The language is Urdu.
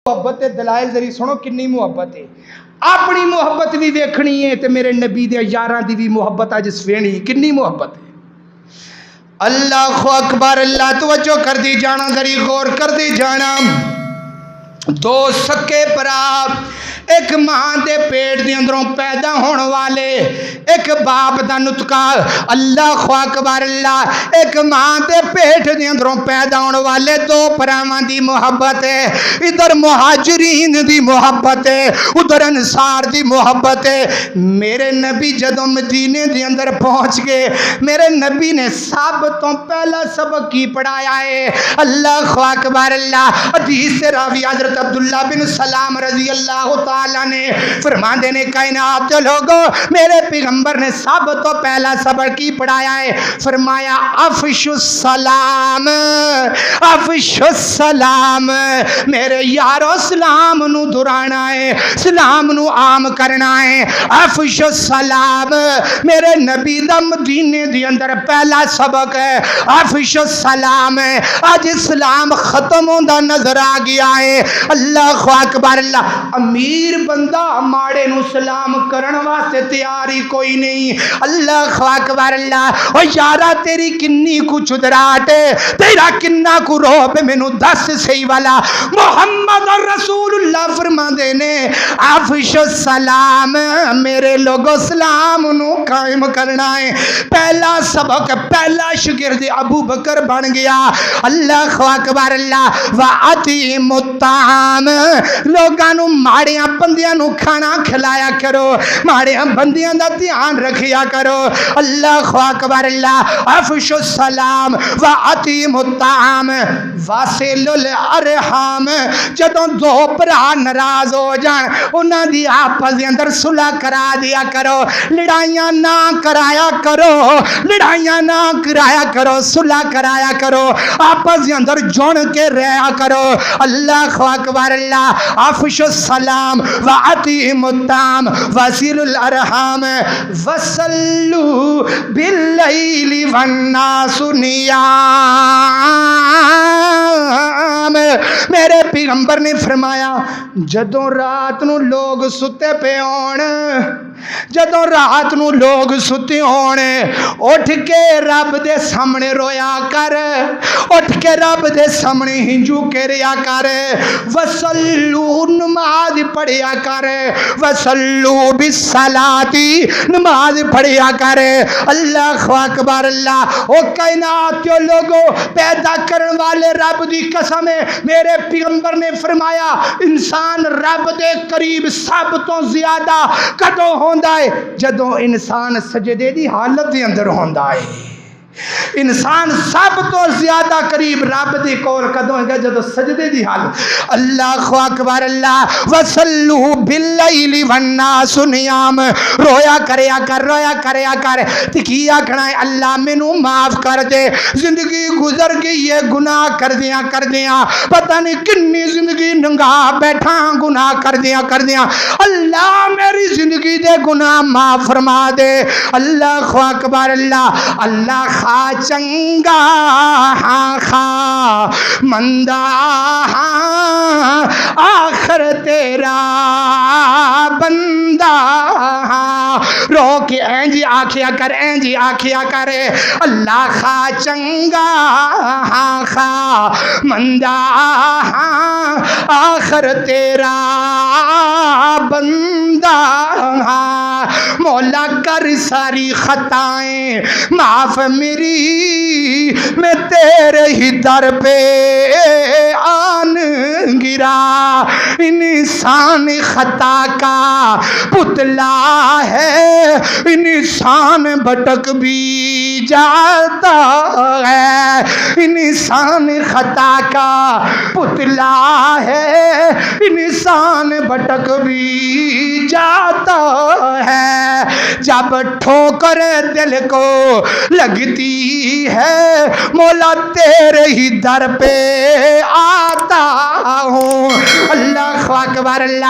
محبت کے دلائل ذریعے سنو کنی محبت ہے. اپنی محبت بھی ویکھنی ہے تے میرے نبی دے یاراں دی بھی محبت اج سوینی کنی محبت ہے. اللہ اکبر. اللہ توجہ کر دی جانا ذری غور کر دی جانا. دو سکے پرا ایک ماں دے پیٹ دے اندروں پیدا ہونے والے ایک باپ دا نطقہ اللہ اکبر. اللہ ایک ماں دے پیٹ دے اندروں پیدا ہونے والے دو پراواں دی محبت ہے. ادھر مہاجرین دی محبت ہے ادھر انصار دی محبت ہے. میرے نبی جدوں مدینے دے اندر پہنچ گئے میرے نبی نے سب تو پہلا سبق کی پڑھایا ہے اللہ اکبر. اللہ حدیث راوی حضرت عبداللہ بن سلام رضی اللہ تعالیٰ نے فرماندے نے کائنات لوگوں میرے پیغمبر نے سب تو پہلا سبق کی پڑھایا ہے. فرمایا افش السلام افش السلام. میرے یارو سلام نو درانا ہے سلام نو عام کرنا ہے. افش السلام میرے نبی دا مدینے دی اندر پہلا سبق ہے افش السلام. آج اسلام ختم ہوندا نظر آ گیا ہے اللہ اکبر. اللہ امیر بندہ ماڑے نو سلام کرن واسطے تیار ہی کوئی نہیں اللہ اکبر. اللہ او یارا تیری کنی کو چدراٹ تیرا کنا کو روب مینوں دس صحیح والا محمد رسول اللہ فرما دے نے افش السلام. میرے لوگوں سلام نو قائم کرنا ہے. پہلا سبق پہلا شاگرد ابو بکر بن گیا اللہ اکبر. اللہ وَأَطِعِمُ الطَّعَامَ لوگاں نو ماڑیاں بندیاں نو کھانا کھلایا کرو ماڑیاں بندیاں دا دھیان رکھیا کرو اللہ اکبر. اللہ افش السلام وَأَطِعِمُ الطَّعَامَ وَاصِلُ الْأَرْحَامَ. جدوں دو بھرا ناراض ہو جان انہاں دی آپس دے اندر صلح کرا دیا کرو لڑائیاں نہ کرایا کرو لڑائیاں نہ کرایا کرو صلح کرایا کرو آپس دے اندر جن کے رہا کرو اللہ اکبر. اللہ افش السلام وَأَطِعِمُ الطَّعَامَ وَاصِلُ الْأَرْحَامَ وَصَلُّوا بِاللَّيْلِ وَالنَّاسُ نِيَامٌ. میرے پیغمبر نے فرمایا جدوں رات نو لوگ ستے پے ہون جدوں رات نو لوگ ستے ہون اٹھ کے رب دے سامنے رویا کر اٹھ کے رب دے سامنے ہنجو کے ریا کر وصلو نماز پڑھیا کر وصلو بالصلاۃ نماز پڑھیا کر اللہ اکبر. اللہ او کائنات کے لوگوں پیدا کرن والے رب دی قسم ہے میرے پیغمبر نے فرمایا انسان رب دے قریب سب تو زیادہ کدوں ہوندا ہے جدوں انسان سجدے دی حالت دے اندر ہوندا ہے. انسان سب تو زیادہ قریب رب دی کول کدوں ہے جدوں سجدے دی حالت اللہ اکبر. اللہ وصلوا باللیل والناس نیام رویا کریا کر تے کی آکھنا ہے اللہ مینوں معاف کر دے زندگی گزر گئی ہے گناہ کردیاں پتہ نہیں کنی زندگی ننگا بیٹھا گناہ کردیاں اللہ میری زندگی دے گناہ معاف فرما دے اللہ اکبر. اللہ خا چنگا ہاں خا مندہ ہاں آخر تیرا بندہ ہاں رو کے اینجی آکھیا کر اللہ خا چنگا ہاں خا مندہ ہاں آخر تیرا بندہ ہاں. مولا کر ساری خطائیں معاف میری میں تیرے ہی در پہ آن گرا. انسان خطا کا پتلا ہے انسان بھٹک بھی جاتا ہے انسان خطا کا پتلا ہے انسان بھٹک بھی جاتا ہے. جب ٹھوکر دل کو لگتی ہے مولا تیرے ہی در پہ آتا ہوں اللہ اکبر. اللہ